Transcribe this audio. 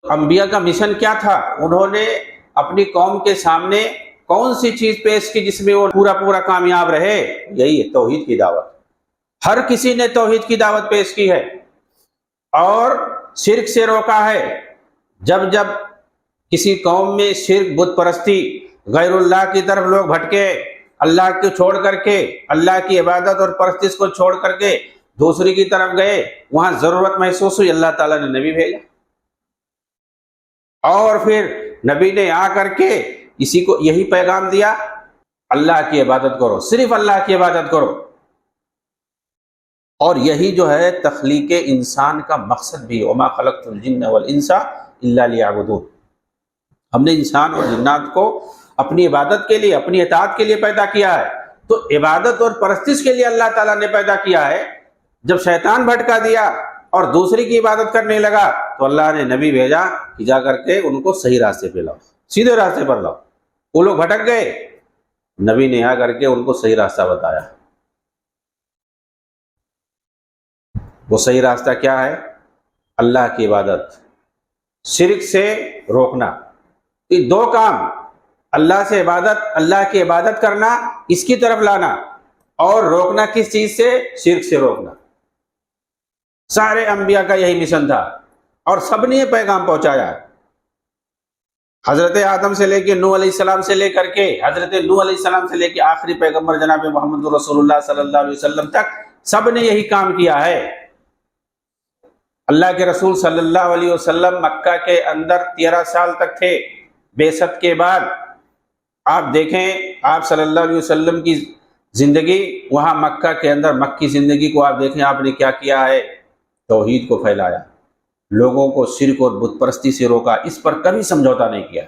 انبیاء کا مشن کیا تھا؟ انہوں نے اپنی قوم کے سامنے کون سی چیز پیش کی جس میں وہ پورا کامیاب رہے؟ یہی ہے توحید کی دعوت۔ ہر کسی نے توحید کی دعوت پیش کی ہے اور شرک سے روکا ہے۔ جب جب کسی قوم میں شرک، بت پرستی، غیر اللہ کی طرف لوگ بھٹکے، اللہ کو چھوڑ کر کے، اللہ کی عبادت اور پرستش کو چھوڑ کر کے دوسری کی طرف گئے، وہاں ضرورت محسوس ہوئی، اللہ تعالیٰ نے نبی بھیجا، اور پھر نبی نے آ کر کے اسی کو یہی پیغام دیا، اللہ کی عبادت کرو، صرف اللہ کی عبادت کرو۔ اور یہی جو ہے تخلیق انسان کا مقصد بھی، وما خلقت الجن والانس الا لیعبدون۔ ہم نے انسان اور جنات کو اپنی عبادت کے لیے، اپنی اطاعت کے لیے پیدا کیا ہے۔ تو عبادت اور پرستش کے لیے اللہ تعالیٰ نے پیدا کیا ہے۔ جب شیطان بھٹکا دیا اور دوسری کی عبادت کرنے لگا تو اللہ نے نبی بھیجا کہ جا کر کے ان کو صحیح راستے پہ لاؤ، سیدھے راستے پر لاؤ۔ وہ لوگ بھٹک گئے، نبی نے آ کر کے ان کو صحیح راستہ بتایا۔ وہ صحیح راستہ کیا ہے؟ اللہ کی عبادت، شرک سے روکنا۔ یہ دو کام، اللہ سے عبادت، اللہ کی عبادت کرنا، اس کی طرف لانا، اور روکنا کس چیز سے؟ شرک سے روکنا۔ سارے انبیاء کا یہی مشن تھا اور سب نے یہ پیغام پہنچایا۔ حضرت آدم سے لے کے نوح علیہ السلام سے لے کر کے، حضرت نوح علیہ السلام سے لے کے آخری پیغمبر جناب محمد رسول اللہ صلی اللہ علیہ وسلم تک سب نے یہی کام کیا ہے۔ اللہ کے رسول صلی اللہ علیہ وسلم مکہ کے اندر 13 سال تک تھے۔ بعثت کے بعد آپ دیکھیں، آپ صلی اللہ علیہ وسلم کی زندگی وہاں مکہ کے اندر، مکی زندگی کو آپ دیکھیں، آپ نے کیا کیا ہے؟ توحید کو پھیلایا، لوگوں کو شرک اور بت پرستی سے روکا، اس پر کبھی سمجھوتا نہیں کیا۔